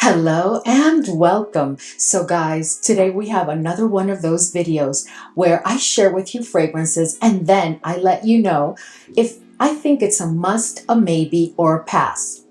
Hello and welcome. So guys, today we have another one of those videos where I share with you fragrances and then I let you know if I think it's a must, a maybe, or a pass.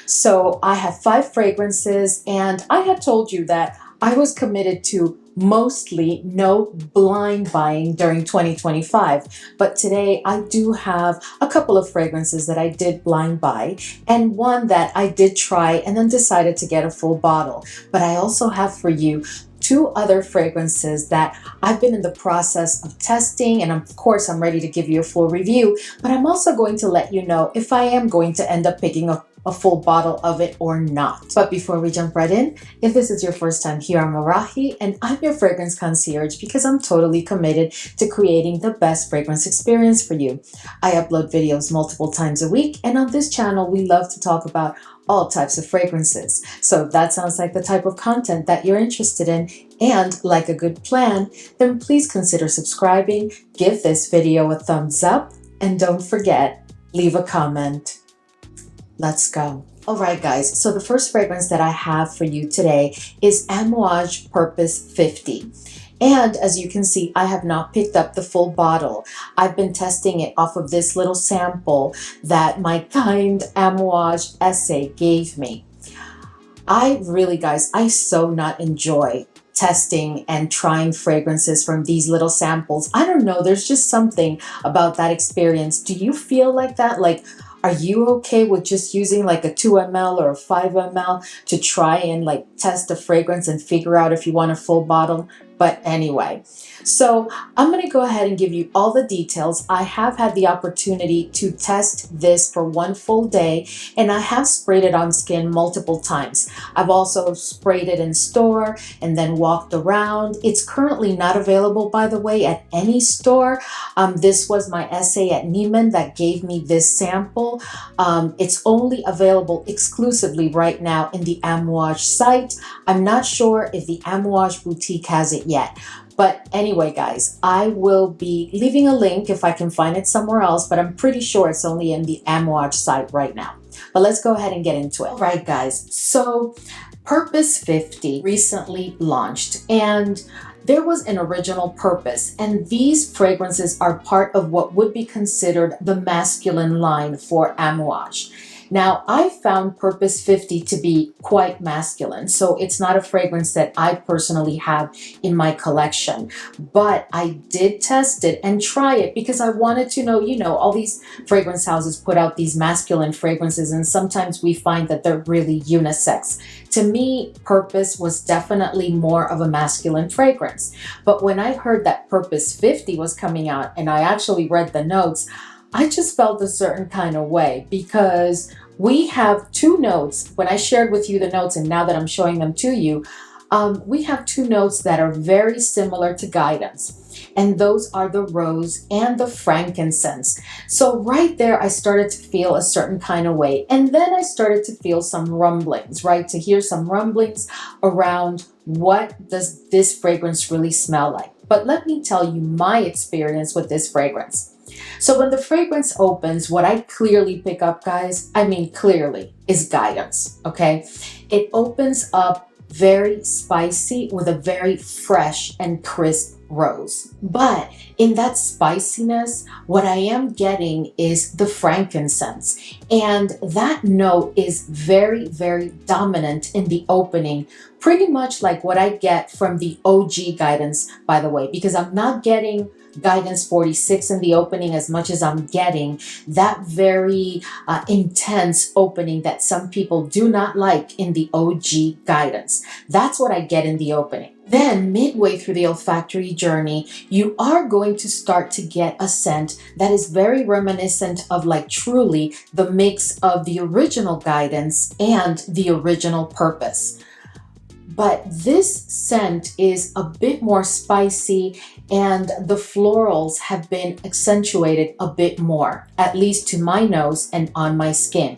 So I have 5 fragrances and I had told you that I was committed to mostly no blind buying during 2025. But today I do have a couple of fragrances that I did blind buy and one that I did try and then decided to get a full bottle. But I also have for you 2 other fragrances that I've been in the process of testing, and of course I'm ready to give you a full review, but I'm also going to let you know if I am going to end up picking up a full bottle of it or not. But before we jump right in, if this is your first time here, I'm Arahi and I'm your fragrance concierge because I'm totally committed to creating the best fragrance experience for you. I upload videos multiple times a week, and on this channel we love to talk about all types of fragrances. So if that sounds like the type of content that you're interested in and like a good plan, then please consider subscribing, give this video a thumbs up, and don't forget, leave a comment. Let's go. All right, guys. So the first fragrance that I have for you today is Amouage Purpose 50. And as you can see, I have not picked up the full bottle. I've been testing it off of this little sample that my kind Amouage essay gave me. I so not enjoy testing and trying fragrances from these little samples. I don't know, there's just something about that experience. Do you feel like that? Like, are you okay with just using like a 2 ml or a 5 ml to try and like test a fragrance and figure out if you want a full bottle? But anyway, so I'm going to go ahead and give you all the details. I have had the opportunity to test this for 1 full day, and I have sprayed it on skin multiple times. I've also sprayed it in store and then walked around. It's currently not available, by the way, at any store. This was my essay at Neiman that gave me this sample. It's only available exclusively right now in the Amouage site. I'm not sure if the Amouage boutique has it yet. But anyway, guys, I will be leaving a link if I can find it somewhere else, but I'm pretty sure it's only in the Amouage site right now. But let's go ahead and get into it. All right, guys. So Purpose 50 recently launched, and there was an original Purpose, and these fragrances are part of what would be considered the masculine line for Amouage. Now, I found Purpose 50 to be quite masculine, so it's not a fragrance that I personally have in my collection, but I did test it and try it because I wanted to know, all these fragrance houses put out these masculine fragrances, and sometimes we find that they're really unisex. To me, Purpose was definitely more of a masculine fragrance, but when I heard that Purpose 50 was coming out and I actually read the notes, I just felt a certain kind of way because we have 2 notes. When I shared with you the notes and now that I'm showing them to you, we have 2 notes that are very similar to Guidance. And those are the rose and the frankincense. So right there, I started to feel a certain kind of way. And then I started to feel some rumblings, right? To hear some rumblings around what does this fragrance really smell like. But let me tell you my experience with this fragrance. So when the fragrance opens, what I clearly pick up, guys, clearly, is Guidance, okay? It opens up very spicy with a very fresh and crisp rose. But in that spiciness, what I am getting is the frankincense. And that note is very, very dominant in the opening, pretty much like what I get from the OG Guidance, by the way, because I'm not getting Guidance 46 in the opening as much as I'm getting that very intense opening that some people do not like in the OG Guidance. That's what I get in the opening. Then midway through the olfactory journey, you are going to start to get a scent that is very reminiscent of like truly the mix of the original Guidance and the original Purpose. But this scent is a bit more spicy and the florals have been accentuated a bit more, at least to my nose and on my skin.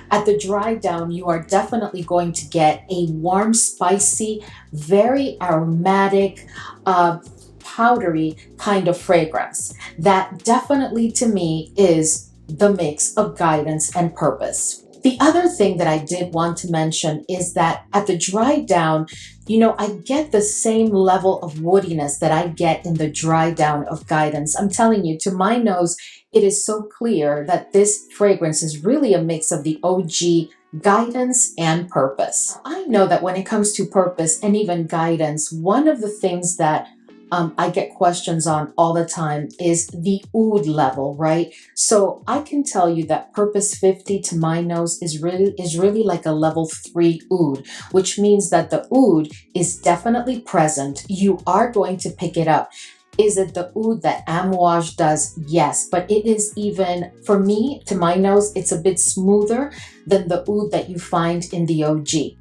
At the dry down, you are definitely going to get a warm, spicy, very aromatic, powdery kind of fragrance. That definitely to me is the mix of Guidance and Purpose. The other thing that I did want to mention is that at the dry down, I get the same level of woodiness that I get in the dry down of Guidance. I'm telling you, to my nose, it is so clear that this fragrance is really a mix of the OG Guidance and Purpose. I know that when it comes to Purpose and even Guidance, one of the things that I get questions on all the time is the oud level, right? So I can tell you that Purpose 50 to my nose is really like a level 3 oud, which means that the oud is definitely present. You are going to pick it up. Is it the oud that Amouage does? Yes, but it is even, for me, to my nose, it's a bit smoother than the oud that you find in the OG.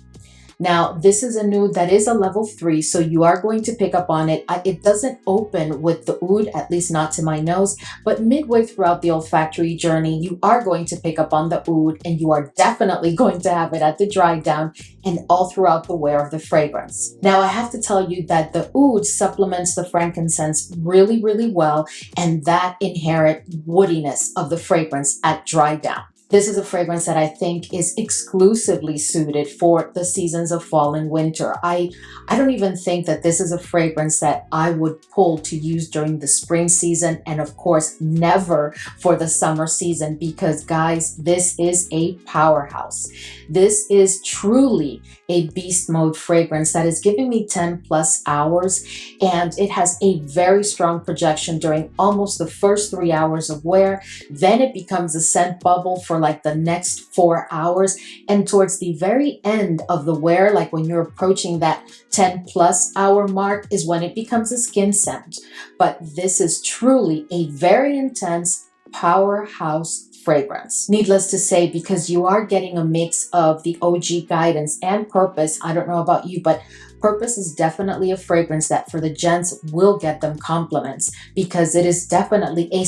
Now, this is a nude that is a level 3, so you are going to pick up on it. It doesn't open with the oud, at least not to my nose, but midway throughout the olfactory journey, you are going to pick up on the oud, and you are definitely going to have it at the dry down and all throughout the wear of the fragrance. Now, I have to tell you that the oud supplements the frankincense really, really well, and that inherent woodiness of the fragrance at dry down. This is a fragrance that I think is exclusively suited for the seasons of fall and winter. I don't even think that this is a fragrance that I would pull to use during the spring season, and of course never for the summer season, because guys, this is a powerhouse. This is truly a beast mode fragrance that is giving me 10 plus hours, and it has a very strong projection during almost the first 3 hours of wear. Then it becomes a scent bubble for like the next 4 hours, and towards the very end of the wear, like when you're approaching that 10 plus hour mark, is when it becomes a skin scent. But this is truly a very intense powerhouse fragrance. Needless to say, because you are getting a mix of the OG Guidance and Purpose. I don't know about you, but Purpose is definitely a fragrance that for the gents will get them compliments, because it is definitely a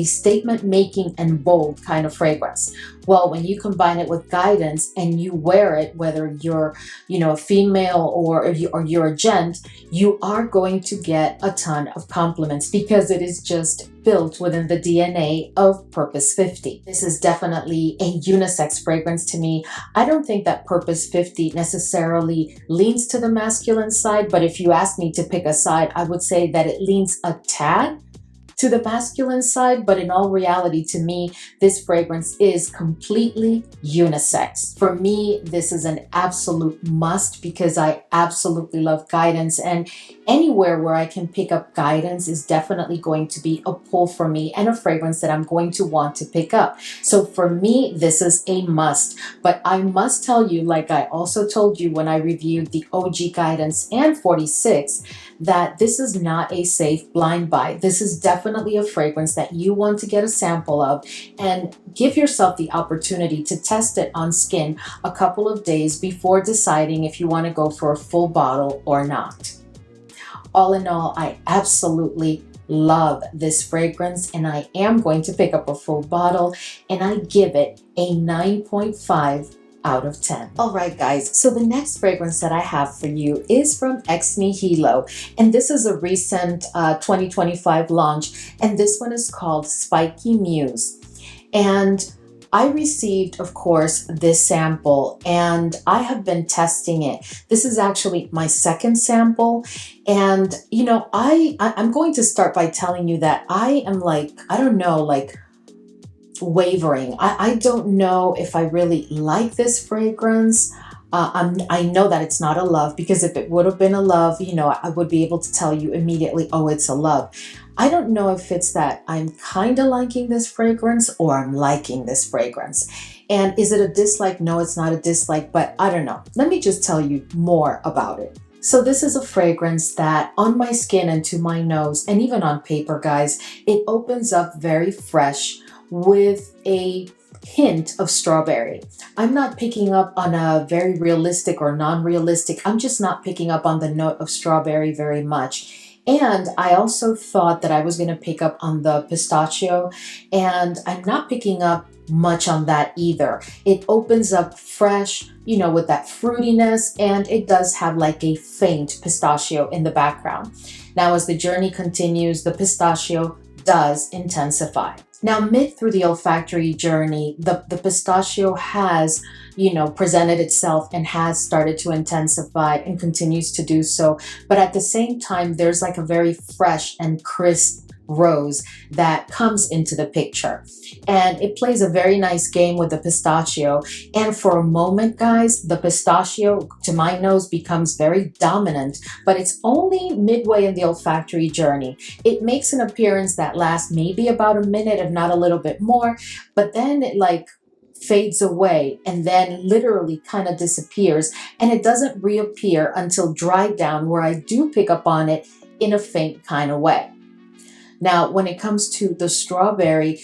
statement making and bold kind of fragrance. Well, when you combine it with Guidance and you wear it, whether you're, a female or you're a gent, you are going to get a ton of compliments because it is just built within the DNA of Purpose 50. This is definitely a unisex fragrance to me. I don't think that Purpose 50 necessarily leans to the masculine side, but if you ask me to pick a side, I would say that it leans a tad to the masculine side, but in all reality, to me, this fragrance is completely unisex. For me, this is an absolute must because I absolutely love Guidance, and anywhere where I can pick up Guidance is definitely going to be a pull for me and a fragrance that I'm going to want to pick up. So for me, this is a must. But I must tell you, like I also told you when I reviewed the OG Guidance and 46, that this is not a safe blind buy. This is definitely a fragrance that you want to get a sample of and give yourself the opportunity to test it on skin a couple of days before deciding if you want to go for a full bottle or not. All in all, I absolutely love this fragrance, and I am going to pick up a full bottle, and I give it a 9.5 out of 10. All right, guys, so the next fragrance that I have for you is from Nihilo, and this is a recent 2025 launch, and this one is called Spiky Muse. And I received, of course, this sample, and I have been testing it. This is actually my second sample, and I'm going to start by telling you that I am wavering. I don't know if I really like this fragrance. I know that it's not a love, because if it would have been a love, I would be able to tell you immediately, oh, it's a love. I don't know if it's that I'm kind of liking this fragrance or I'm liking this fragrance. And is it a dislike? No, it's not a dislike, but I don't know. Let me just tell you more about it. So this is a fragrance that on my skin and to my nose, and even on paper, guys, it opens up very fresh with a hint of strawberry. I'm not picking up on a very realistic or non-realistic. I'm just not picking up on the note of strawberry very much. And I also thought that I was going to pick up on the pistachio, and I'm not picking up much on that either. It opens up fresh, with that fruitiness, and it does have like a faint pistachio in the background. Now, as the journey continues, the pistachio does intensify. Now, mid through the olfactory journey, the pistachio has, presented itself and has started to intensify and continues to do so. But at the same time, there's like a very fresh and crisp rose that comes into the picture. And it plays a very nice game with the pistachio. And for a moment, guys, the pistachio, to my nose, becomes very dominant, but it's only midway in the olfactory journey. It makes an appearance that lasts maybe about a minute, if not a little bit more, but then it like fades away and then literally kind of disappears, and it doesn't reappear until dried down, where I do pick up on it in a faint kind of way. Now, when it comes to the strawberry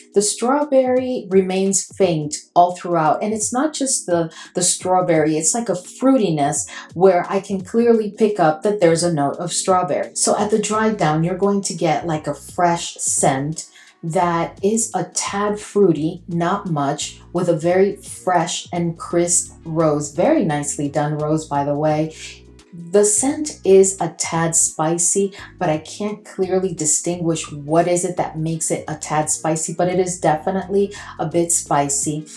remains faint all throughout. And it's not just the strawberry, it's like a fruitiness where I can clearly pick up that there's a note of strawberry. So at the dry down, you're going to get like a fresh scent that is a tad fruity, not much, with a very fresh and crisp rose. Very nicely done rose, by the way. The scent is a tad spicy, but I can't clearly distinguish what is it that makes it a tad spicy, but it is definitely a bit spicy.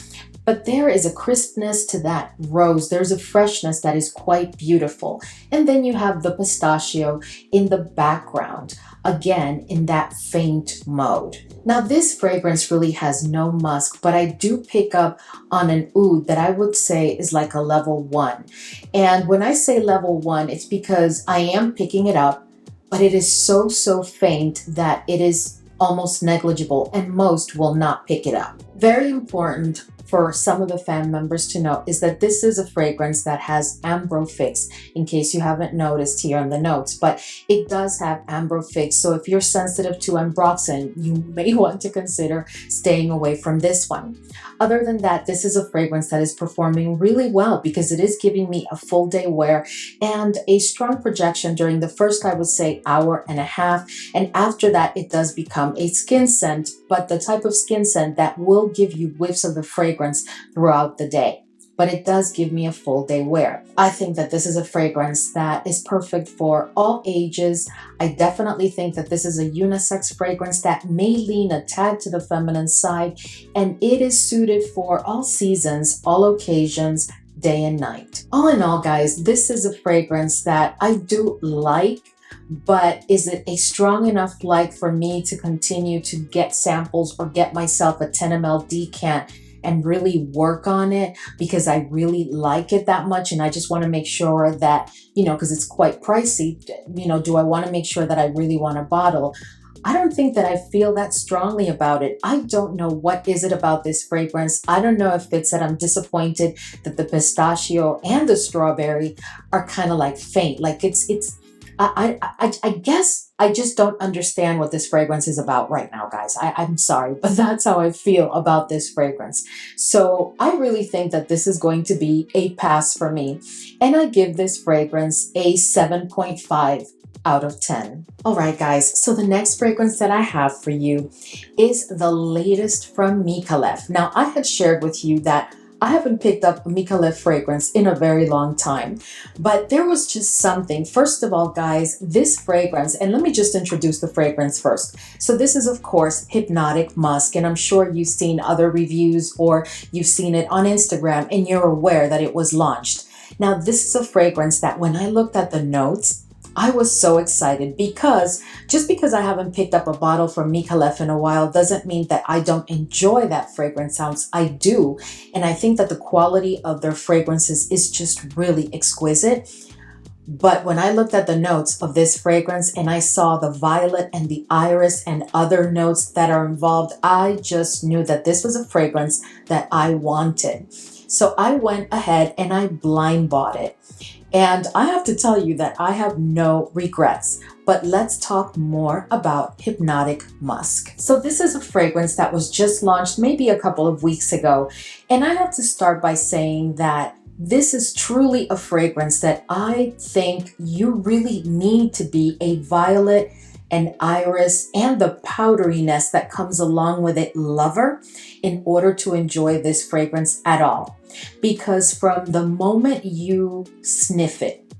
But there is a crispness to that rose. There's a freshness that is quite beautiful. And then you have the pistachio in the background, again in that faint mode. Now, this fragrance really has no musk, but I do pick up on an oud that I would say is like a level 1. And when I say level 1, it's because I am picking it up, but it is so faint that it is almost negligible, and most will not pick it up. Very important for some of the fan members to know is that this is a fragrance that has ambrofix, in case you haven't noticed here in the notes, but it does have ambrofix. So if you're sensitive to ambroxan, you may want to consider staying away from this one. Other than that, this is a fragrance that is performing really well because it is giving me a full day wear and a strong projection during the first, I would say, hour and a half. And after that, it does become a skin scent, but the type of skin scent that will give you whiffs of the fragrance throughout the day. But it does give me a full day wear. I think that this is a fragrance that is perfect for all ages. I definitely think that this is a unisex fragrance that may lean a tad to the feminine side, and it is suited for all seasons, all occasions, day and night. All in all, guys, this is a fragrance that I do like, but is it a strong enough like for me to continue to get samples or get myself a 10 ml decant and really work on it because I really like it that much and I just want to make sure that, because it's quite pricey, do I want to make sure that I really want a bottle? I don't think that I feel that strongly about it. I don't know what is it about this fragrance. I don't know if it's that I'm disappointed that the pistachio and the strawberry are kind of like faint. Like I guess I just don't understand what this fragrance is about right now, guys. I'm sorry, but that's how I feel about this fragrance. So I really think that this is going to be a pass for me. And I give this fragrance a 7.5 out of 10. All right, guys. So the next fragrance that I have for you is the latest from Micallef. Now, I had shared with you that I haven't picked up a Micallef fragrance in a very long time, but there was just something. First of all, guys, this fragrance, and let me just introduce the fragrance first. So this is, of course, Hypnotic Musk, and I'm sure you've seen other reviews or you've seen it on Instagram and you're aware that it was launched. Now, this is a fragrance that when I looked at the notes, I was so excited because just because I haven't picked up a bottle from Micallef in a while doesn't mean that I don't enjoy that fragrance sounds. I do. And I think that the quality of their fragrances is just really exquisite. But when I looked at the notes of this fragrance and I saw the violet and the iris and other notes that are involved, I just knew that this was a fragrance that I wanted. So I went ahead and I blind bought it. And I have to tell you that I have no regrets, but let's talk more about Hypnotic Musk. So this is a fragrance that was just launched maybe a couple of weeks ago. And I have to start by saying that this is truly a fragrance that I think you really need to be a violet and iris and the powderiness that comes along with it lover in order to enjoy this fragrance at all. Because from the moment you sniff it,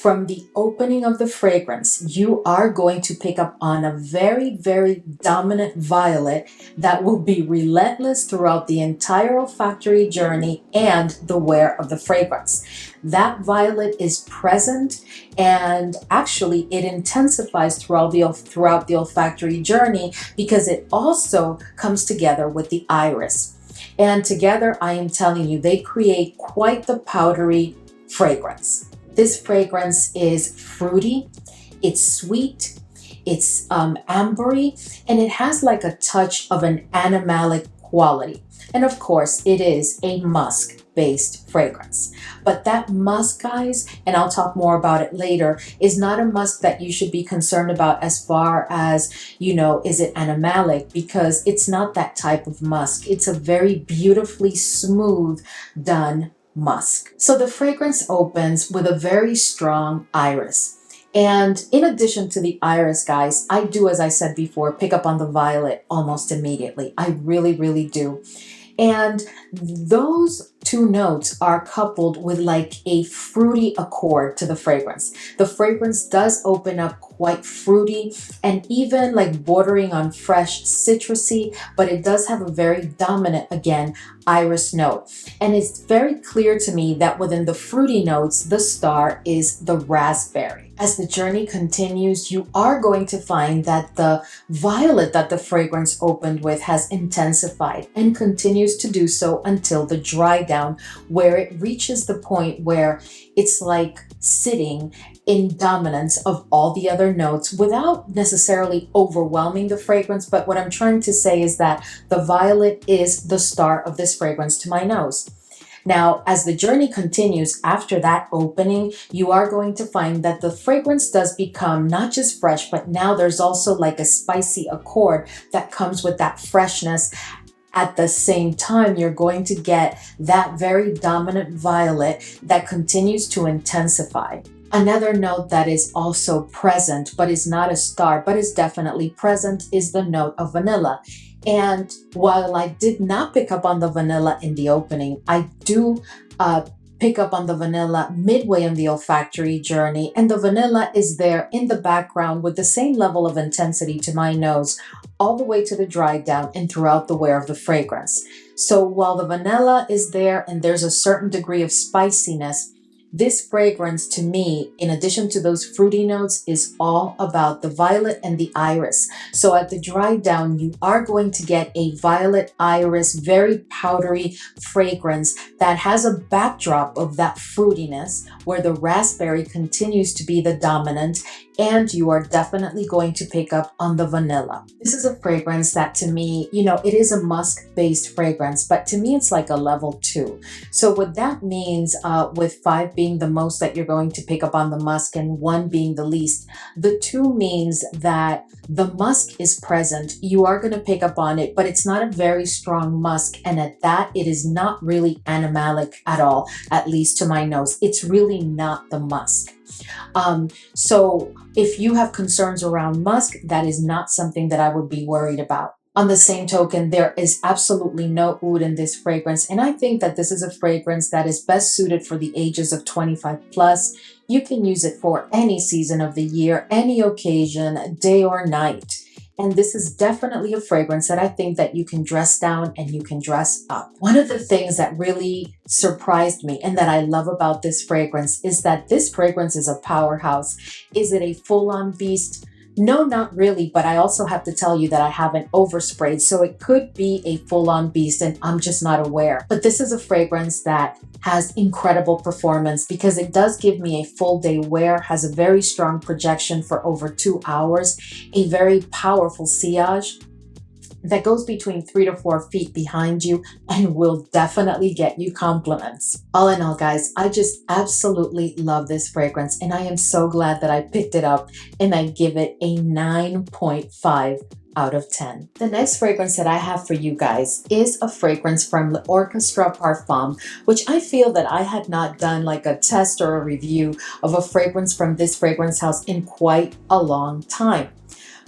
From the opening of the fragrance, you are going to pick up on a very, very dominant violet that will be relentless throughout the entire olfactory journey and the wear of the fragrance. That violet is present, and actually it intensifies throughout the olfactory journey because it also comes together with the iris. And together, I am telling you, they create quite the powdery fragrance. This fragrance is fruity, it's sweet, it's ambery, and it has like a touch of an animalic quality. And of course, it is a musk-based fragrance. But that musk, guys, and I'll talk more about it later, is not a musk that you should be concerned about as far as, is it animalic? Because it's not that type of musk. It's a very beautifully smooth done musk. So the fragrance opens with a very strong iris. And in addition to the iris, guys, I do, as I said before, pick up on the violet almost immediately. I really, really do. And those two notes are coupled with like a fruity accord to the fragrance. The fragrance does open up quite fruity and even like bordering on fresh citrusy, but it does have a very dominant, again, iris note. And it's very clear to me that within the fruity notes, the star is the raspberry. As the journey continues, you are going to find that the violet that the fragrance opened with has intensified and continues to do so until the dry down, where it reaches the point where it's like sitting in dominance of all the other notes without necessarily overwhelming the fragrance. But what I'm trying to say is that the violet is the star of this fragrance to my nose. Now, as the journey continues after that opening, you are going to find that the fragrance does become not just fresh, but now there's also like a spicy accord that comes with that freshness. At the same time, you're going to get that very dominant violet that continues to intensify. Another note that is also present, but is not a star, but is definitely present, is the note of vanilla. And while I did not pick up on the vanilla in the opening, I do pick up on the vanilla midway in the olfactory journey. And the vanilla is there in the background with the same level of intensity to my nose, all the way to the dry down and throughout the wear of the fragrance. So while the vanilla is there and there's a certain degree of spiciness, this fragrance to me, in addition to those fruity notes, is all about the violet and the iris. So at the dry down, you are going to get a violet iris, very powdery fragrance that has a backdrop of that fruitiness where the raspberry continues to be the dominant, and you are definitely going to pick up on the vanilla. This is a fragrance that to me, it is a musk-based fragrance, but to me it's like a level 2. So what that means, with 5 being the most that you're going to pick up on the musk and 1 being the least, the 2 means that the musk is present. You are going to pick up on it, but it's not a very strong musk, and at that, it is not really animalic at all, at least to my nose. It's really not the musk. So if you have concerns around musk, that is not something that I would be worried about. On the same token, there is absolutely no oud in this fragrance, and I think that this is a fragrance that is best suited for the ages of 25 plus. You can use it for any season of the year, any occasion, day or night. And this is definitely a fragrance that I think that you can dress down and you can dress up. One of the things that really surprised me and that I love about this fragrance is that this fragrance is a powerhouse. Is it a full-on beast? No, not really, but I also have to tell you that I haven't oversprayed, so it could be a full-on beast and I'm just not aware. But this is a fragrance that has incredible performance because it does give me a full day wear, has a very strong projection for over 2 hours, a very powerful sillage that goes between 3 to 4 feet behind you and will definitely get you compliments. All in all, guys, I just absolutely love this fragrance and I am so glad that I picked it up, and I give it a 9.5 out of 10. The next fragrance that I have for you guys is a fragrance from L'Orchestre Parfums, which I feel that I had not done like a test or a review of a fragrance from this fragrance house in quite a long time.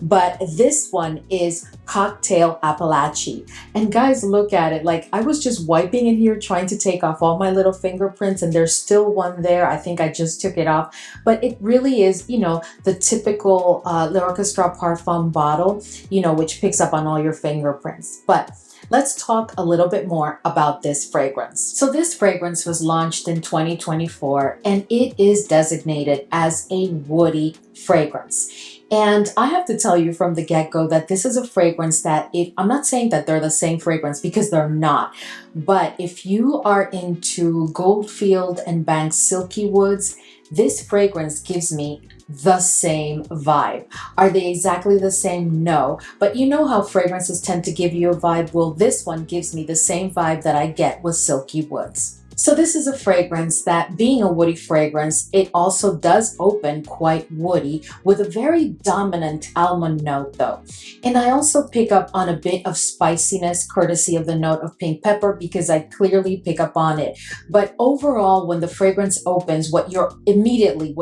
but this one is Cocktail Appalachi. And guys, look at it. Like, I was just wiping in here trying to take off all my little fingerprints, and there's still one there. I think I just took it off, but it really is, you know, the typical L'Orchestra Parfum bottle, you know, which picks up on all your fingerprints. But let's talk a little bit more about this fragrance. So this fragrance was launched in 2024, and it is designated as a woody fragrance. And I have to tell you from the get-go that this is a fragrance that, I'm not saying that they're the same fragrance, because they're not, but if you are into Goldfield and Banks silky woods, this fragrance gives me the same vibe. Are they exactly the same? No. But you know how fragrances tend to give you a vibe? Well, this one gives me the same vibe that I get with silky woods. So this is a fragrance that, being a woody fragrance, it also does open quite woody with a very dominant almond note though. And I also pick up on a bit of spiciness courtesy of the note of pink pepper, because I clearly pick up on it. But overall, when the fragrance opens, what immediately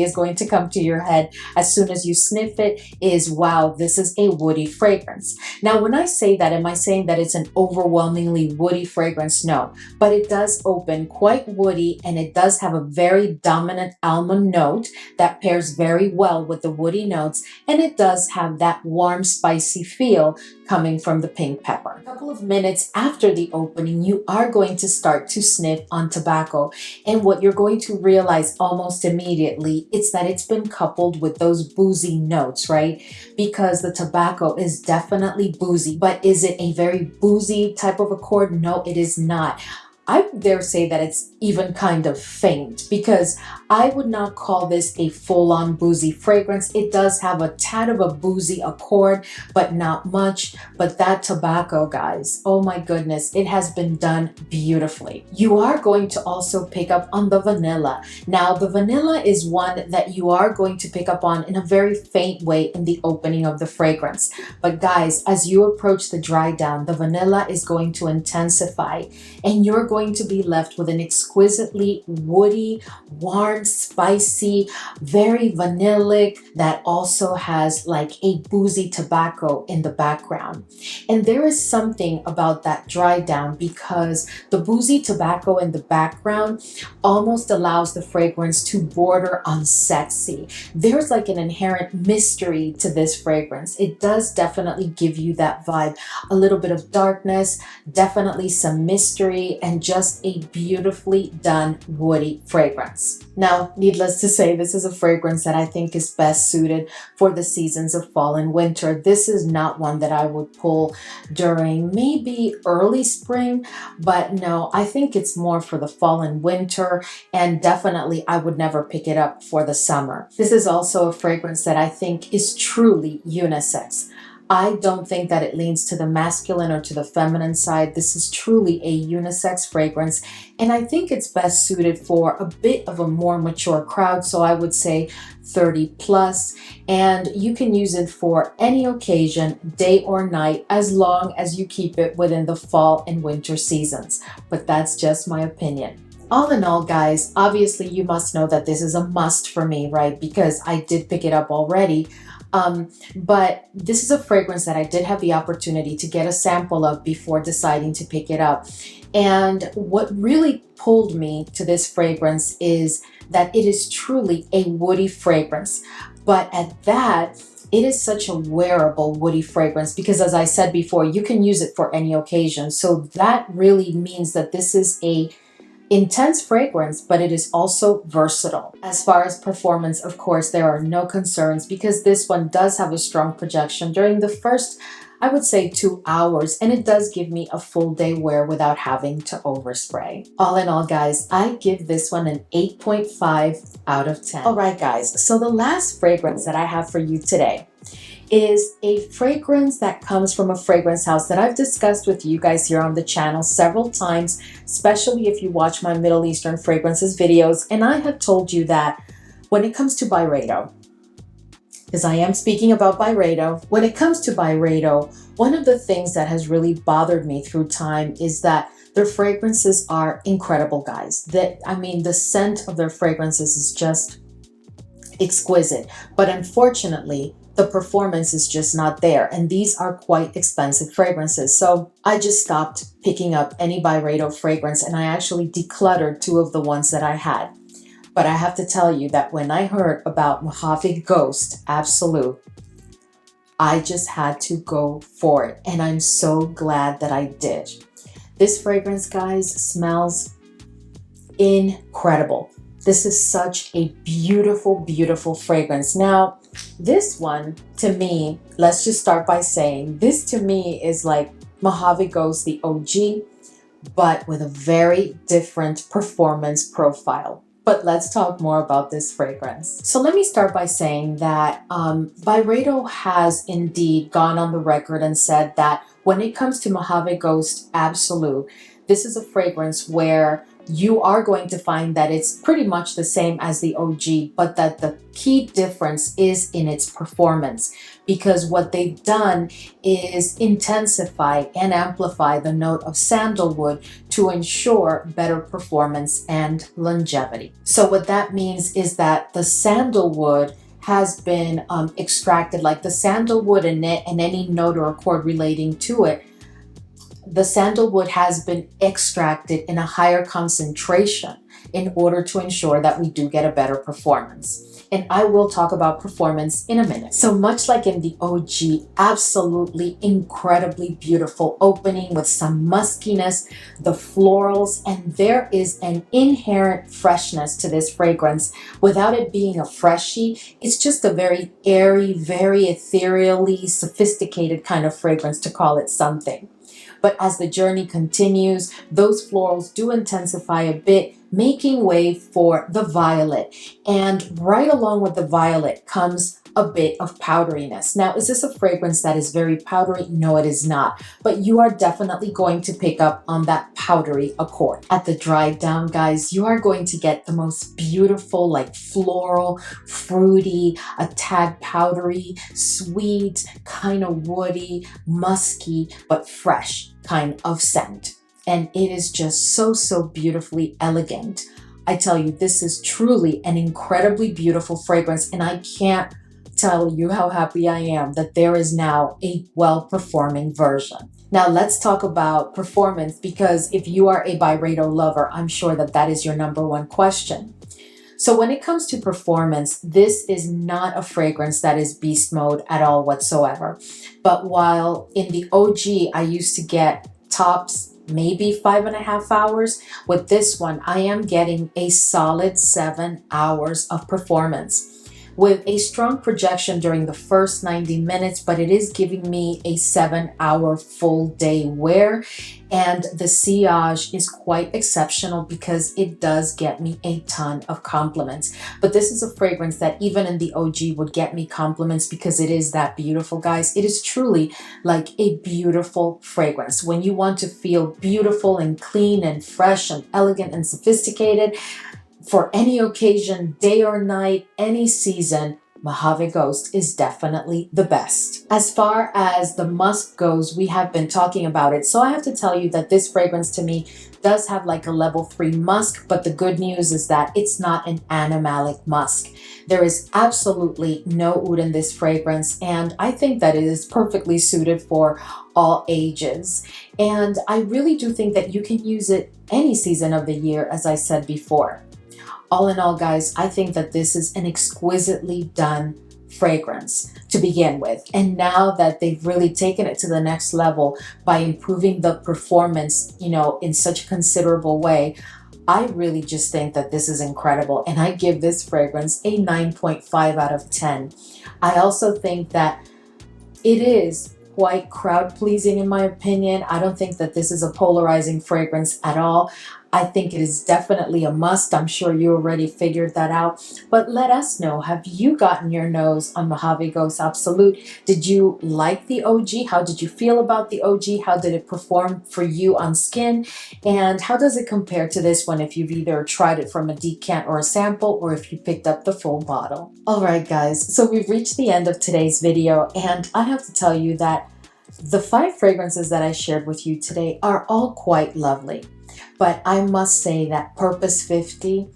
is going to come to your head as soon as you sniff it is, wow, this is a woody fragrance. Now, when I say that, am I saying that it's an overwhelmingly woody fragrance? No, but it does open quite woody, and it does have a very dominant almond note that pairs very well with the woody notes, and it does have that warm, spicy feel coming from the pink pepper. A couple of minutes after the opening, you are going to start to sniff on tobacco, and what you're going to realize almost immediately is that it's been coupled with those boozy notes, right? Because the tobacco is definitely boozy, but is it a very boozy type of accord? No, it is not. I dare say that it's even kind of faint, because I would not call this a full-on boozy fragrance. It does have a tad of a boozy accord, but not much. But that tobacco, guys, oh my goodness, it has been done beautifully. You are going to also pick up on the vanilla. Now, the vanilla is one that you are going to pick up on in a very faint way in the opening of the fragrance. But guys, as you approach the dry down, the vanilla is going to intensify, and you're going to be left with an exquisitely woody, warm, spicy, very vanillic, that also has like a boozy tobacco in the background. And there is something about that dry down, because the boozy tobacco in the background almost allows the fragrance to border on sexy. There's like an inherent mystery to this fragrance. It does definitely give you that vibe, a little bit of darkness, definitely some mystery, and just a beautifully done woody fragrance. Now, needless to say, this is a fragrance that I think is best suited for the seasons of fall and winter. This is not one that I would pull during maybe early spring, but no, I think it's more for the fall and winter, and definitely I would never pick it up for the summer. This is also a fragrance that I think is truly unisex. I don't think that it leans to the masculine or to the feminine side. This is truly a unisex fragrance, and I think it's best suited for a bit of a more mature crowd. So I would say 30 plus, and you can use it for any occasion, day or night, as long as you keep it within the fall and winter seasons. But that's just my opinion. All in all, guys, obviously you must know that this is a must for me, right? Because I did pick it up already. But this is a fragrance that I did have the opportunity to get a sample of before deciding to pick it up. And what really pulled me to this fragrance is that it is truly a woody fragrance. But at that, it is such a wearable woody fragrance, because as I said before, you can use it for any occasion. So that really means that this is a intense fragrance, but it is also versatile. As far as performance, of course, there are no concerns, because this one does have a strong projection during the first, I would say, 2 hours, and it does give me a full day wear without having to overspray. All in all, guys, I give this one an 8.5 out of 10. All right, guys, so the last fragrance that I have for you today is a fragrance that comes from a fragrance house that I've discussed with you guys here on the channel several times, especially if you watch my Middle Eastern fragrances videos. And I have told you that when it comes to Byredo, because I am speaking about Byredo, when it comes to Byredo, one of the things that has really bothered me through time is that their fragrances are incredible, guys. The scent of their fragrances is just exquisite. But unfortunately, the performance is just not there. And these are quite expensive fragrances. So I just stopped picking up any Byredo fragrance, and I actually decluttered 2 of the ones that I had. But I have to tell you that when I heard about Mojave Ghost Absolu, I just had to go for it. And I'm so glad that I did. This fragrance, guys, smells incredible. This is such a beautiful, beautiful fragrance. Now, this one, to me, let's just start by saying, this to me is like Mojave Ghost, the OG, but with a very different performance profile. But let's talk more about this fragrance. So let me start by saying that Byredo has indeed gone on the record and said that when it comes to Mojave Ghost Absolu, this is a fragrance where you are going to find that it's pretty much the same as the OG, but that the key difference is in its performance, because what they've done is intensify and amplify the note of sandalwood to ensure better performance and longevity. So what that means is that the sandalwood has been extracted, like the sandalwood and any note or accord relating to it, the sandalwood has been extracted in a higher concentration in order to ensure that we do get a better performance. And I will talk about performance in a minute. So much like in the OG, absolutely incredibly beautiful opening with some muskiness, the florals, and there is an inherent freshness to this fragrance without it being a freshie. It's just a very airy, very ethereally sophisticated kind of fragrance, to call it something. But as the journey continues, those florals do intensify a bit, making way for the violet. And right along with the violet comes a bit of powderiness. Now, is this a fragrance that is very powdery? No, it is not. But you are definitely going to pick up on that powdery accord. At the dry down, guys, you are going to get the most beautiful, like floral, fruity, a tad powdery, sweet, kind of woody, musky, but fresh kind of scent. And it is just so, so beautifully elegant. I tell you, this is truly an incredibly beautiful fragrance, and I can't tell you how happy I am that there is now a well-performing version. Now let's talk about performance, because if you are a Byredo lover, I'm sure that that is your #1 question. So when it comes to performance, this is not a fragrance that is beast mode at all whatsoever. But while in the OG, I used to get tops maybe 5.5 hours, with this one, I am getting a solid 7 hours of performance, with a strong projection during the first 90 minutes, but it is giving me a 7-hour full day wear. And the sillage is quite exceptional because it does get me a ton of compliments. But this is a fragrance that even in the OG would get me compliments because it is that beautiful, guys. It is truly like a beautiful fragrance. When you want to feel beautiful and clean and fresh and elegant and sophisticated, for any occasion, day or night, any season, Mojave Ghost is definitely the best. As far as the musk goes, we have been talking about it. So I have to tell you that this fragrance to me does have like a level 3 musk, but the good news is that it's not an animalic musk. There is absolutely no oud in this fragrance, and I think that it is perfectly suited for all ages. And I really do think that you can use it any season of the year, as I said before. All in all, guys, I think that this is an exquisitely done fragrance to begin with. And now that they've really taken it to the next level by improving the performance, you know, in such a considerable way, I really just think that this is incredible. And I give this fragrance a 9.5 out of 10. I also think that it is quite crowd pleasing in my opinion. I don't think that this is a polarizing fragrance at all. I think it is definitely a must. I'm sure you already figured that out. But let us know, have you gotten your nose on Mojave Ghost Absolu? Did you like the OG? How did you feel about the OG? How did it perform for you on skin? And how does it compare to this one if you've either tried it from a decant or a sample, or if you picked up the full bottle? All right, guys, so we've reached the end of today's video, and I have to tell you that the 5 fragrances that I shared with you today are all quite lovely. But I must say that Purpose 50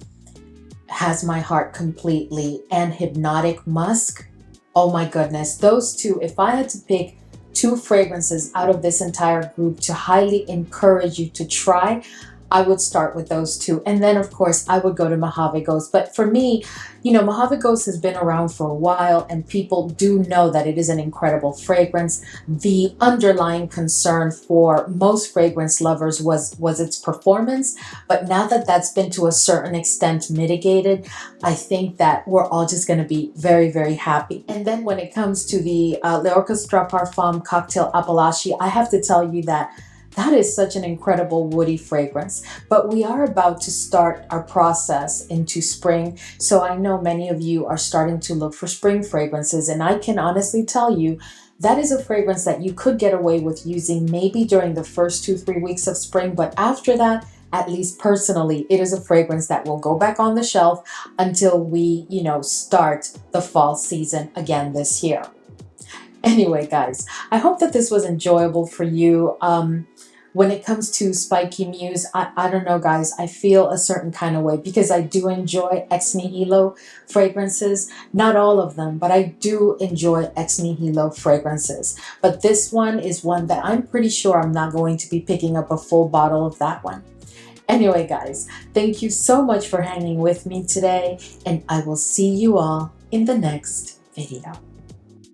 has my heart completely, and Hypnotic Musk Oh my goodness, those two, if I had to pick two fragrances out of this entire group to highly encourage you to try, I would start with those two. And then, of course, I would go to Mojave Ghost. But for me, you know, Mojave Ghost has been around for a while and people do know that it is an incredible fragrance. The underlying concern for most fragrance lovers was its performance. But now that that's been to a certain extent mitigated, I think that we're all just going to be very, very happy. And then when it comes to the L'Orchestre Parfum Cocktail Appalaches, I have to tell you that that is such an incredible woody fragrance. But we are about to start our process into spring. So I know many of you are starting to look for spring fragrances. And I can honestly tell you that is a fragrance that you could get away with using maybe during the first 2-3 weeks of spring. But after that, at least personally, it is a fragrance that will go back on the shelf until we, you know, start the fall season again this year. Anyway, guys, I hope that this was enjoyable for you. When it comes to Spiky Muse, I don't know, guys, I feel a certain kind of way because I do enjoy Ex Nihilo fragrances. Not all of them, but I do enjoy Ex Nihilo fragrances. But this one is one that I'm pretty sure I'm not going to be picking up a full bottle of that one. Anyway, guys, thank you so much for hanging with me today, and I will see you all in the next video.